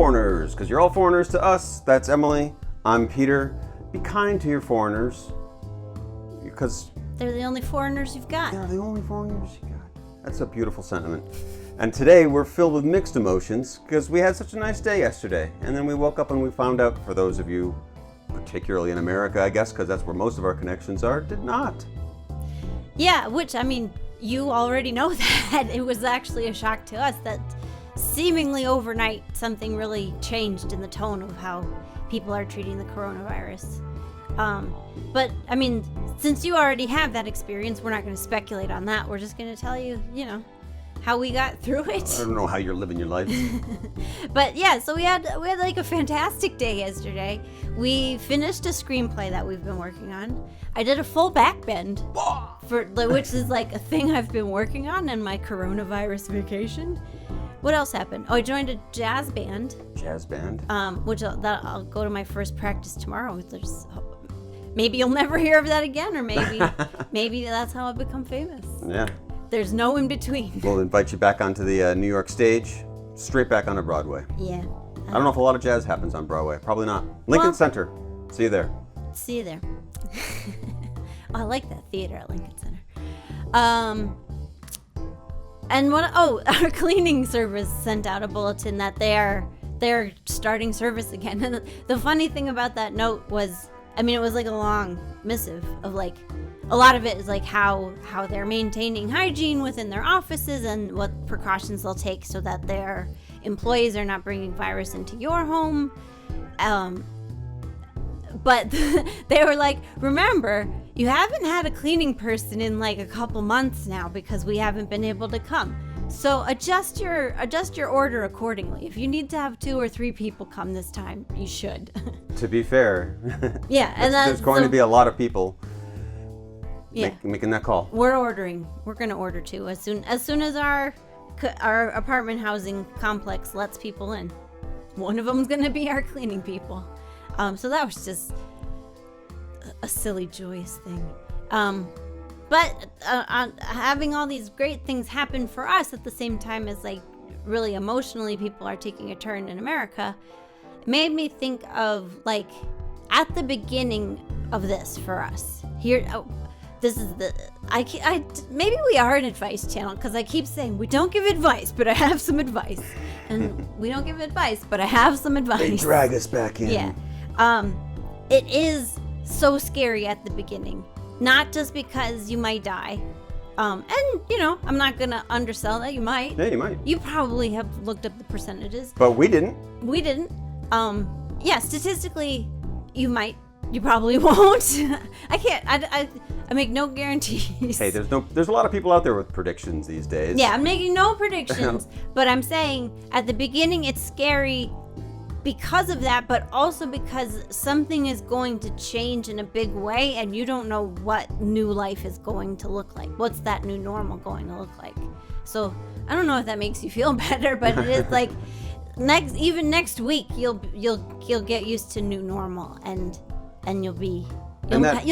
foreigners, because you're all foreigners to us. That's Emily. I'm Peter. Be kind to your foreigners, because they're the only foreigners you've got. They're the only foreigners you got. That's a beautiful sentiment. And today we're filled with mixed emotions because we had such a nice day yesterday. And then we woke up and we found out, for those of you, particularly in America, I guess, because that's where most of our connections are, did not. Yeah, which, I mean, you already know that. It was actually a shock to us that seemingly overnight something really changed in the tone of how people are treating the coronavirus. But, I mean, since you already have that experience, we're not going to speculate on that. We're just going to tell you, how we got through it. I don't know how you're living your life. But yeah, so we had like a fantastic day yesterday. We finished a screenplay that we've been working on. I did a full back bend, which is like a thing I've been working on in my coronavirus vacation. What else happened? Oh, I joined a jazz band. Which I'll go to my first practice tomorrow. Maybe you'll never hear of that again, or maybe that's how I become famous. Yeah. There's no in between. We'll invite you back onto the New York stage, straight back onto Broadway. Yeah. I don't know if a lot of jazz happens on Broadway. Probably not. Lincoln Center. See you there. See you there. I like that theater at Lincoln Center. And our cleaning service sent out a bulletin that they're starting service again. And the funny thing about that note was, it was like a long missive of like, a lot of it is like how they're maintaining hygiene within their offices and what precautions they'll take so that their employees are not bringing virus into your home. But they were like, remember, you haven't had a cleaning person in like a couple months now because we haven't been able to come. So adjust your order accordingly. If you need to have 2 or 3 people come this time, you should. To be fair. Yeah, and there's going to be a lot of people. Yeah. Making that call. We're ordering. We're going to order too as soon as our apartment housing complex lets people in. One of them's going to be our cleaning people. So that was just a silly, joyous thing. But having all these great things happen for us at the same time as like really emotionally people are taking a turn in America, made me think of like at the beginning of this for us here. This is maybe we are an advice channel because I keep saying we don't give advice, but I have some advice, and we don't give advice, but I have some advice. They drag us back in. Yeah, it is so scary at the beginning, not just because you might die, and I'm not gonna undersell that. You might. Yeah, you might. You probably have looked up the percentages, but we didn't. Yeah, statistically, you might. You probably won't. I can't. I make no guarantees. Hey, there's a lot of people out there with predictions these days. Yeah, I'm making no predictions, but I'm saying at the beginning it's scary because of that, but also because something is going to change in a big way, and you don't know what new life is going to look like. What's that new normal going to look like? So I don't know if that makes you feel better, but it is like next week you'll get used to new normal and you'll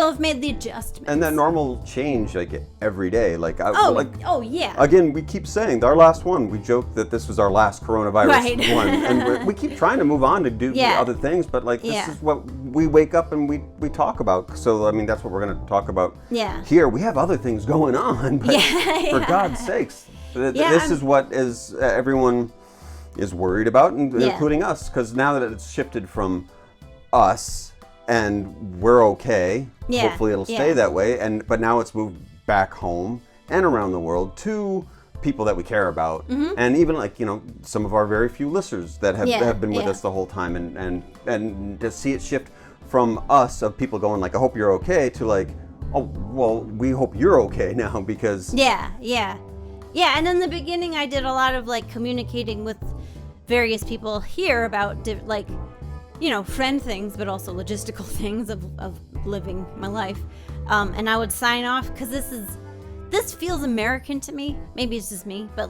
have made the adjustments. And that normal change like every day. Yeah. Again, we keep saying our last one. We joke that this was our last coronavirus one, and we keep trying to move on to do other things. But this is what we wake up and we talk about. So that's what we're going to talk about. Yeah. Here we have other things going on, but for God's sakes, this is what everyone is worried about, including us, because now that it's shifted from us. And we're okay. Yeah, hopefully it'll stay that way. But now it's moved back home and around the world to people that we care about, and even some of our very few listeners that have been with us the whole time, and to see it shift from us of people going like, I hope you're okay, to like, oh well, we hope you're okay now because yeah. And in the beginning, I did a lot of like communicating with various people here about friend things, but also logistical things of living my life. And I would sign off because this feels American to me. Maybe it's just me, but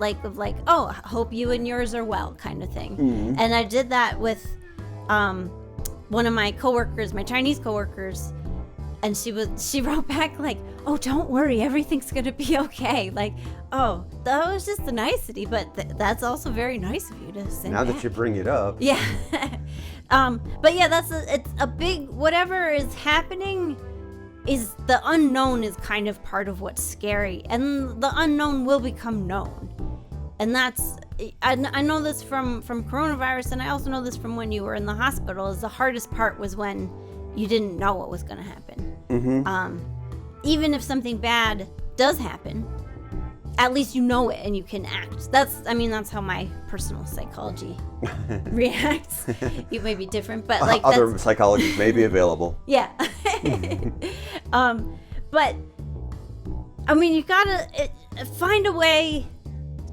oh, hope you and yours are well kind of thing. Mm-hmm. And I did that with one of my coworkers, my Chinese coworkers, And she wrote back like, "Oh, don't worry, everything's gonna be okay." Like, oh, that was just a nicety, but that's also very nice of you to send Now back. that you bring it up. Yeah. But yeah, it's a big, whatever is happening is the unknown is kind of part of what's scary, and the unknown will become known. And that's, I know this from coronavirus, and I also know this from when you were in the hospital, is the hardest part was when you didn't know what was going to happen. Mm-hmm. Even if something bad does happen, at least you know it and you can act. That's how my personal psychology reacts. You may be different, but like other psychologies may be available. Yeah. But I mean, you gotta find a way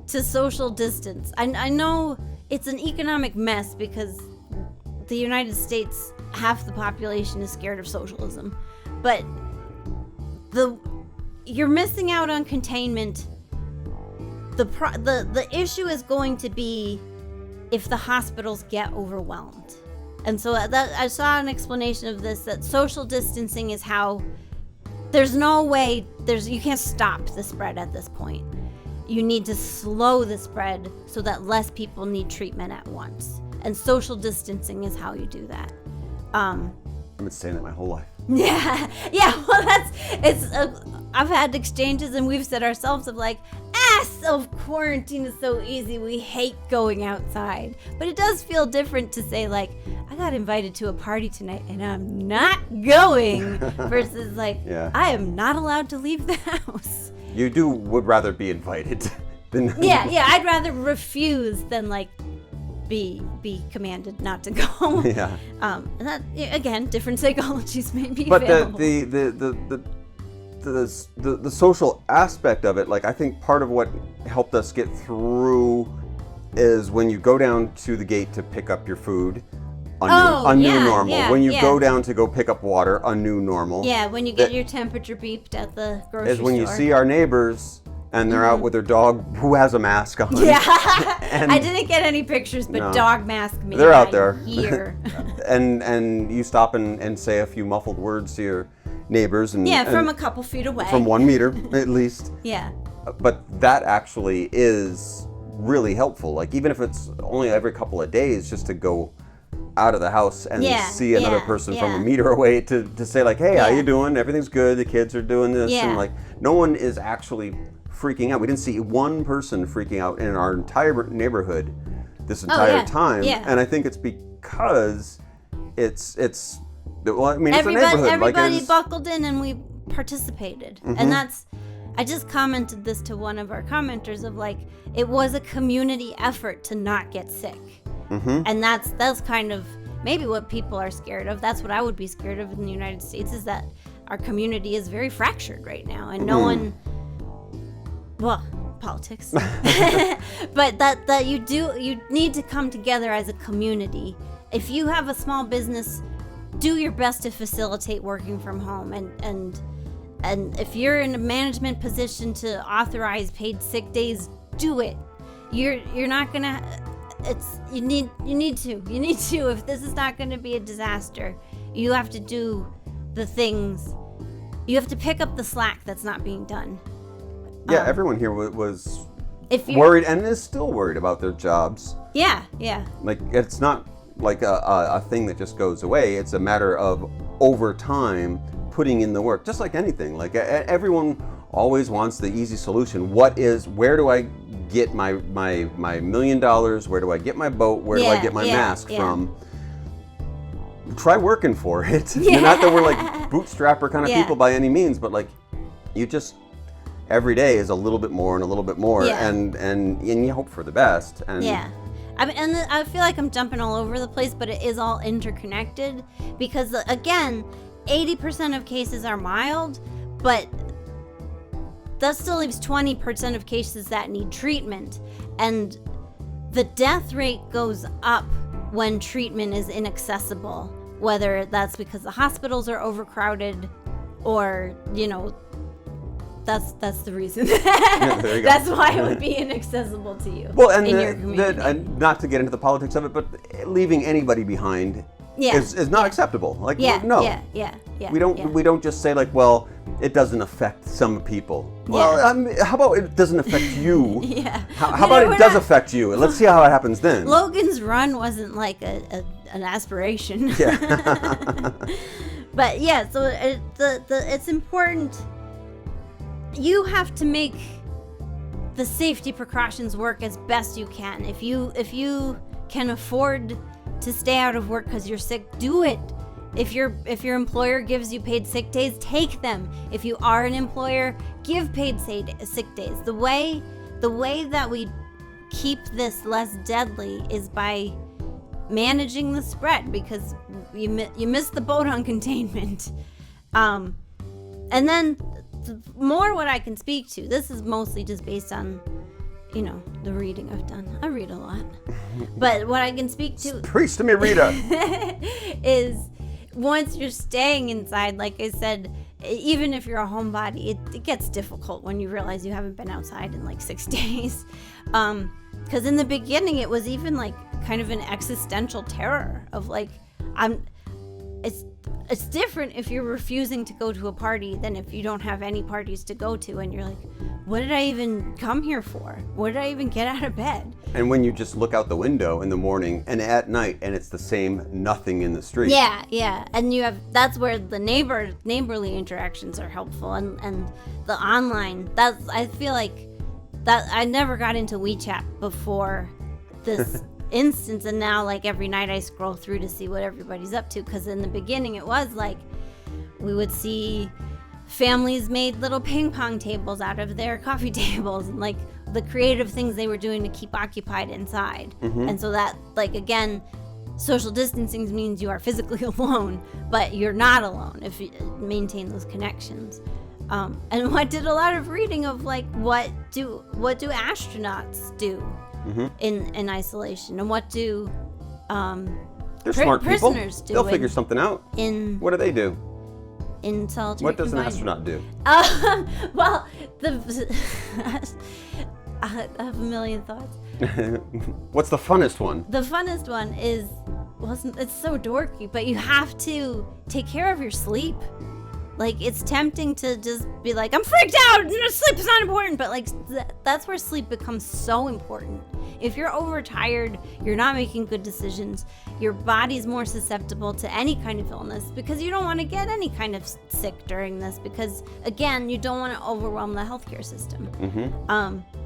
to social distance. I know it's an economic mess because the United States, half the population is scared of socialism, but you're missing out on containment. The issue is going to be if the hospitals get overwhelmed. And so I saw an explanation of this, that social distancing is how there's no way, you can't stop the spread at this point. You need to slow the spread so that less people need treatment at once. And social distancing is how you do that. I've been saying that my whole life. Yeah. Well, I've had exchanges and we've said ourselves of like, self-quarantine is so easy. We hate going outside. But it does feel different to say like, I got invited to a party tonight and I'm not going versus like, I am not allowed to leave the house. You would rather be invited than... Yeah, I'd rather refuse than like be commanded not to go. Yeah. That, again, different psychologies may be but available. the social aspect of it, like I think part of what helped us get through is when you go down to the gate to pick up your food, a new normal. Yeah, when you go down to go pick up water, a new normal. Yeah, when you get your temperature beeped at the grocery store. Is when you see our neighbors and they're out with their dog who has a mask on. Yeah, and I didn't get any pictures, but dog mask me. They're out there. Here. and you stop and say a few muffled words to your neighbors. And from a couple feet away. From 1 meter, at least. Yeah. But that actually is really helpful. Like even if it's only every couple of days, just to go out of the house and see another person from a meter away to say like, hey, how you doing? Everything's good. The kids are doing this. And like no one is actually freaking out. We didn't see one person freaking out in our entire neighborhood this entire time. Yeah. And I think it's because it's well, I mean, it's a neighborhood. Everybody buckled in and we participated. Mm-hmm. And I just commented this to one of our commenters of like, it was a community effort to not get sick. Mm-hmm. And that's kind of maybe what people are scared of. That's what I would be scared of in the United States, is that our community is very fractured right now and no one, well, politics, but that you need to come together as a community. If you have a small business, do your best to facilitate working from home, and if you're in a management position to authorize paid sick days, do it. You're not gonna. You need to. If this is not going to be a disaster, you have to do the things. You have to pick up the slack that's not being done. Yeah, everyone here was worried and is still worried about their jobs. Yeah. Like it's not like a thing that just goes away. It's a matter of over time putting in the work, just like anything. Like everyone always wants the easy solution. Where do I get my $1 million? Where do I get my boat? Where do I get my mask from? Try working for it. Not that we're like bootstrapper kind of people by any means, but like you just every day is a little bit more and a little bit more, and you hope for the best. And I feel like I'm jumping all over the place, but it is all interconnected because again, 80% of cases are mild, but that still leaves 20% of cases that need treatment. And the death rate goes up when treatment is inaccessible, whether that's because the hospitals are overcrowded or, that's the reason. There you go. That's why it would be inaccessible to you. Well, and not to get into the politics of it, but leaving anybody behind is not acceptable. Like, no. Yeah. We don't just say like, well, it doesn't affect some people. Well, how about it doesn't affect you? How about it does affect you? Let's see how it happens then. Logan's Run wasn't like an aspiration. Yeah. But yeah, so it's important. You have to make the safety precautions work as best you can. If you can afford to stay out of work because you're sick, do it. If your employer gives you paid sick days, take them. If you are an employer, give paid sick days. The way that we keep this less deadly is by managing the spread, because you missed the boat on containment. And then more what I can speak to, this is mostly just based on, the reading I've done. I read a lot. But what I can speak to... Preach to me, Rita! is once you're staying inside, like I said, even if you're a homebody, it gets difficult when you realize you haven't been outside in like 6 days. Because in the beginning, it was even like kind of an existential terror of like, it's different if you're refusing to go to a party than if you don't have any parties to go to, and you're like, what did I even come here for? What did I even get out of bed? And when you just look out the window in the morning and at night, and it's the same nothing in the street. Yeah. And that's where the neighborly interactions are helpful, and the online, I feel like that I never got into WeChat before this instance, and now like every night I scroll through to see what everybody's up to, because in the beginning it was like we would see families made little ping pong tables out of their coffee tables, and like the creative things they were doing to keep occupied inside. And so that, like, again, social distancing means you are physically alone, but you're not alone if you maintain those connections. And I did a lot of reading of like what do astronauts do in isolation, and what do they're smart prisoners people. do. They'll figure something out. What do they do? In solitary What does an confinement. astronaut do? Well, I have a million thoughts. What's the funnest one? The funnest one is, it's so dorky, but you have to take care of your sleep. Like, it's tempting to just be like, I'm freaked out, sleep is not important, but like, that's where sleep becomes so important. If you're overtired, you're not making good decisions, your body's more susceptible to any kind of illness, because you don't want to get any kind of sick during this, because again, you don't want to overwhelm the healthcare system.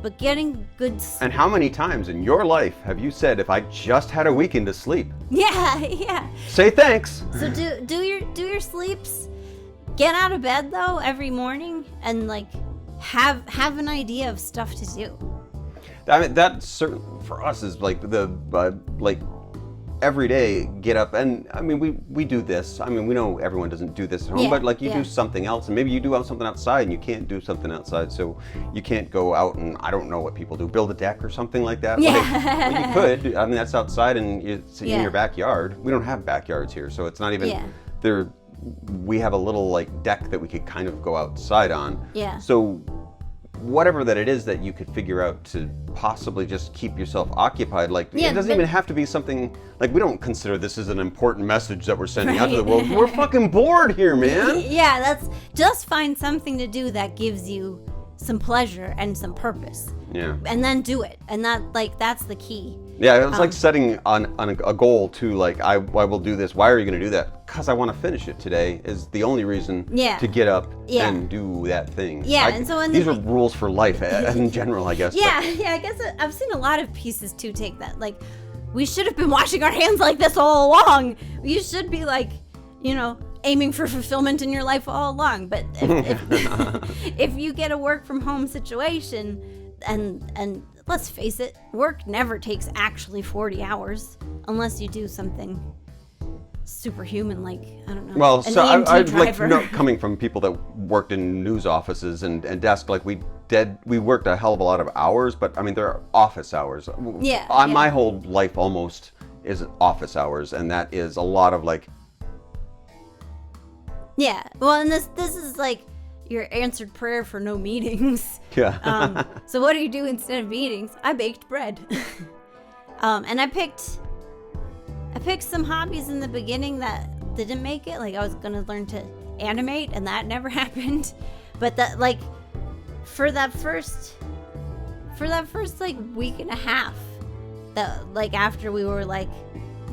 But getting good sleep. And how many times in your life have you said, if I just had a weekend to sleep? Yeah. Say thanks. So do your sleeps. Get out of bed though every morning, and like have an idea of stuff to do. I mean, that certain for us is like the like every day get up, and I mean we do this. I mean, we know everyone doesn't do this at home, but like you do something else, and maybe you do have something outside, and you can't do something outside, so you can't go out and I don't know what people do, build a deck or something like that. Well, you could. I mean, that's outside, and it's in your backyard. We don't have backyards here, so it's not even there. We have a little like deck that we could kind of go outside on. So whatever that it is that you could figure out to possibly just keep yourself occupied, like it doesn't even have to be something like, we don't consider this as an important message that we're sending out to the world. We're fucking bored here, man. That's just find something to do that gives you some pleasure and some purpose. And then do it. And that's the key. It's like setting on a goal to like, I will do this. Why are you going to do that? Because I want to finish it today is the only reason to get up and do that thing. And so these are rules for life in general, I guess. I guess I've seen a lot of pieces to take that. Like, we should have been washing our hands like this all along. You should be like, aiming for fulfillment in your life all along. But if you get a work from home situation, and let's face it, work never takes actually 40 hours unless you do something superhuman, like, I don't know. Well, so I'd like to know, coming from people that worked in news offices and desk, like we worked a hell of a lot of hours, but I mean, there are office hours. My whole life almost is office hours, and that is a lot of like. Well, and this is like your answered prayer for no meetings. So what do you do instead of meetings? I baked bread. And I picked I picked some hobbies in the beginning that didn't make it. Like I was gonna learn to animate, and that never happened. But that like for that first like week and a half, that like after we were like,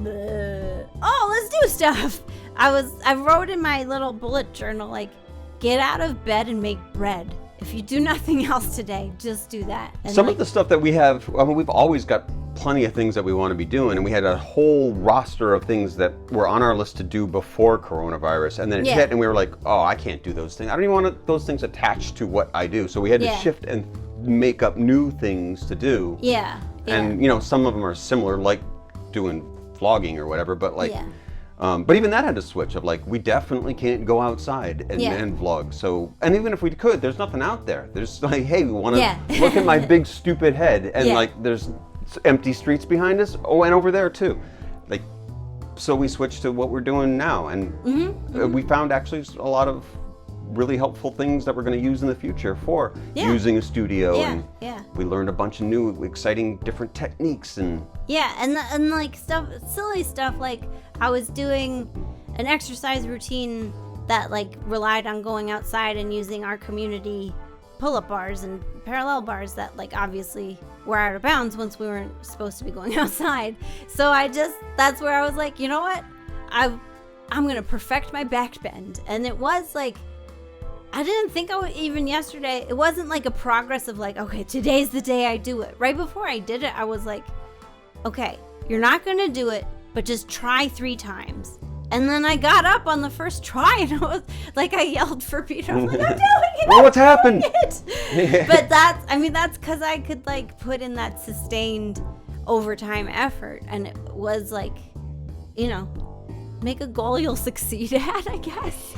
oh, let's do stuff. I wrote in my little bullet journal like, get out of bed and make bread. If you do nothing else today, just do that. And some of the stuff that we have, I mean, we've always got plenty of things that we want to be doing, and we had a whole roster of things that were on our list to do before coronavirus, and then it hit, and we were like, oh, I can't do those things. I don't even want those things attached to what I do. So we had to shift and make up new things to do. Yeah. And, you know, some of them are similar, like doing vlogging or whatever, but like, but even that had to switch of like, we definitely can't go outside and vlog. So, and even if we could, there's nothing out there. There's like, hey, we want to look at my big stupid head, and like there's empty streets behind us. Oh, and over there too. Like, so we switched to what we're doing now, and we found actually a lot of really helpful things that we're going to use in the future for using a studio, and we learned a bunch of new exciting different techniques, and and like silly stuff, like I was doing an exercise routine that like relied on going outside and using our community pull-up bars and parallel bars that like obviously were out of bounds once we weren't supposed to be going outside. So that's where I was like, you know what, I'm gonna perfect my back bend. And it was like, I didn't think I would, even yesterday, it wasn't like a progress of like, okay, today's the day I do it. Right before I did it, I was like, okay, you're not gonna do it, but just try 3 times. And then I got up on the first try, and I was like, I yelled for Peter. I was like, I'm doing it. Well, what's happened? But that's because I could like put in that sustained overtime effort, and it was like, you know, make a goal you'll succeed at, I guess.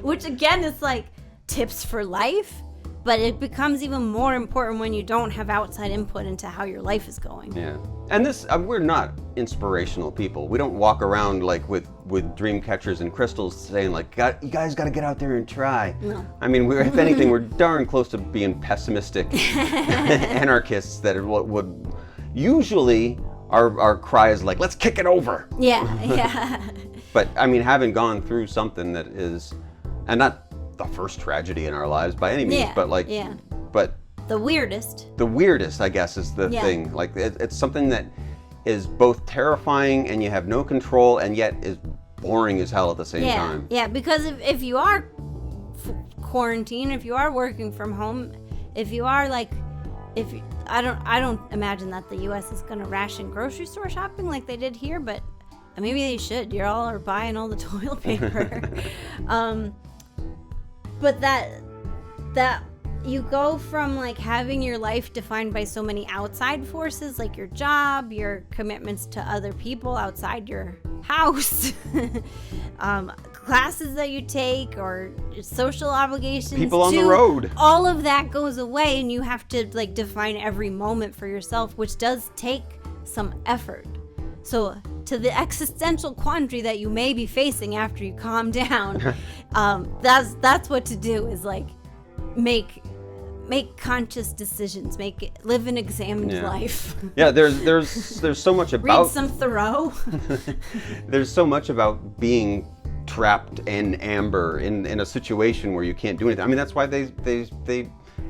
Which again is like tips for life, but it becomes even more important when you don't have outside input into how your life is going. Yeah. And this, we're not inspirational people. We don't walk around like with dream catchers and crystals saying like, you guys got to get out there and try. No. I mean, if anything, we're darn close to being pessimistic anarchists that would usually our cry is like, let's kick it over. Yeah. But I mean, having gone through something that is, and not the first tragedy in our lives by any means, but like, but the weirdest, I guess, is the thing. Like, it's something that is both terrifying and you have no control, and yet is boring as hell at the same time. Yeah, because if you are quarantined, if you are working from home, if you are like, I don't imagine that the U.S. is going to ration grocery store shopping like they did here, but maybe they should. You all are buying all the toilet paper. But that you go from like having your life defined by so many outside forces, like your job, your commitments to other people outside your house, classes that you take, or social obligations, people on the road, all of that goes away, and you have to like define every moment for yourself, which does take some effort. So to the existential quandary that you may be facing after you calm down, that's what to do, is like make conscious decisions, live an examined life. Yeah, there's so much about read some Thoreau. There's so much about being trapped in amber in a situation where you can't do anything. I mean, that's why they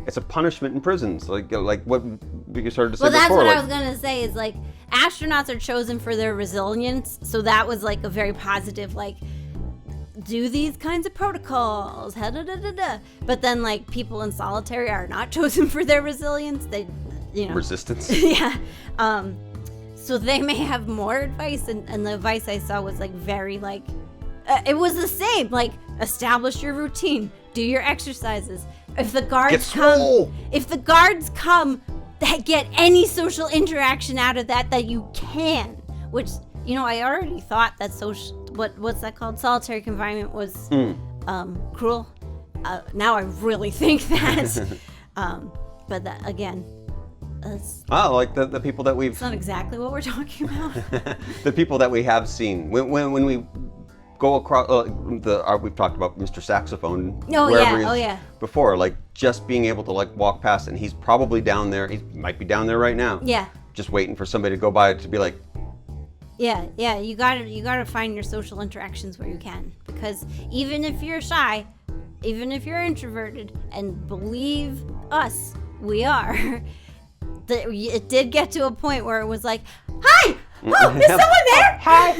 it's a punishment in prisons, like what you started to say before. Well, that's what I was gonna say, is like astronauts are chosen for their resilience, so that was like a very positive, like, do these kinds of protocols, but then like people in solitary are not chosen for their resilience. They, you know, resistance. So they may have more advice, and the advice I saw was like very like, it was the same, like, establish your routine, do your exercises. If the guards come, get any social interaction out of that you can. Which, you know, I already thought that what's that called? Solitary confinement was cruel. Now I really think that. But that, again, like the people that we've... It's not exactly what we're talking about. The people that we have seen. When we go across, we've talked about Mr. Saxophone. Before, like, just being able to like walk past, and he's probably down there. He might be down there right now. Yeah. Just waiting for somebody to go by to be like, Yeah. You gotta find your social interactions where you can, because even if you're shy, even if you're introverted, and believe us, we are. It did get to a point where it was like, hi! Oh, is someone there? Hi,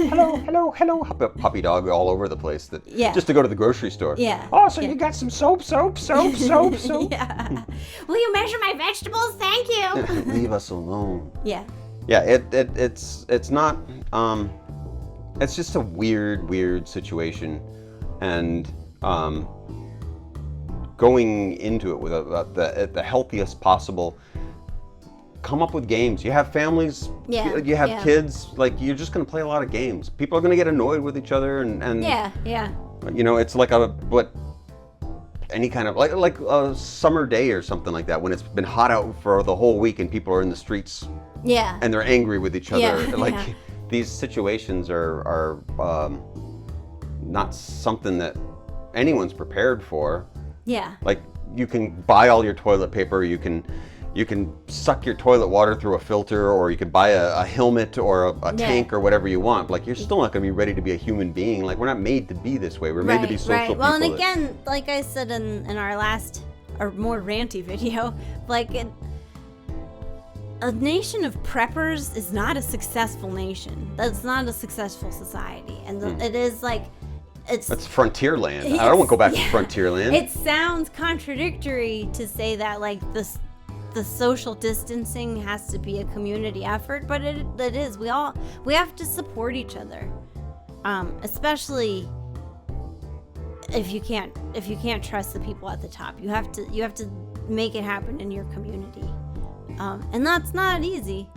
hello. Puppy dog all over the place. Just to go to the grocery store. Yeah. Oh, so you got some soap. Yeah. Will you measure my vegetables? Thank you. Leave us alone. Yeah. Yeah, it's not, it's just a weird situation, and going into it with the healthiest possible. Come up with games. You have families. Yeah. You have kids. Like, you're just going to play a lot of games. People are going to get annoyed with each other, and Yeah. you know, it's like any kind of like a summer day or something like that, when it's been hot out for the whole week and people are in the streets. Yeah. And they're angry with each other. Yeah. Like these situations are not something that anyone's prepared for. Yeah. Like, you can buy all your toilet paper, you can suck your toilet water through a filter, or you can buy a helmet or a tank or whatever you want. Like, you're still not going to be ready to be a human being. Like, we're not made to be this way. We're made to be social people. Well, and again, like I said in our last or more ranty video, like a nation of preppers is not a successful nation. That's not a successful society, and it is like. That's frontier land. I don't want to go back to frontier land. It sounds contradictory to say that, like, the social distancing has to be a community effort, but it is. We have to support each other, especially if you can't trust the people at the top. You have to make it happen in your community, and that's not easy.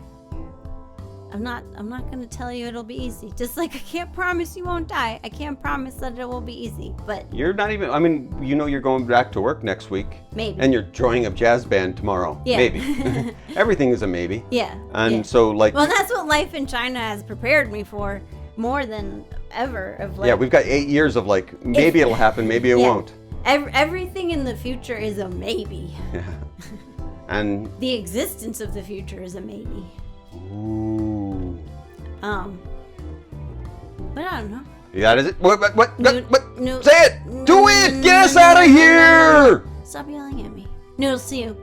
I'm not going to tell you it'll be easy. Just like I can't promise you won't die. I can't promise that it will be easy. But you're not even, I mean, you know, you're going back to work next week. Maybe. And you're joining a jazz band tomorrow. Yeah. Maybe. Everything is a maybe. Yeah. And so, like. Well, that's what life in China has prepared me for more than ever. Of like. Yeah, we've got 8 years of like, maybe it'll happen, maybe it won't. Everything in the future is a maybe. Yeah. And. The existence of the future is a maybe. Ooh. But I don't know. Yeah, is it? What? No, say it! Do it! Get us out of here! Stop yelling at me. Noodles, see you.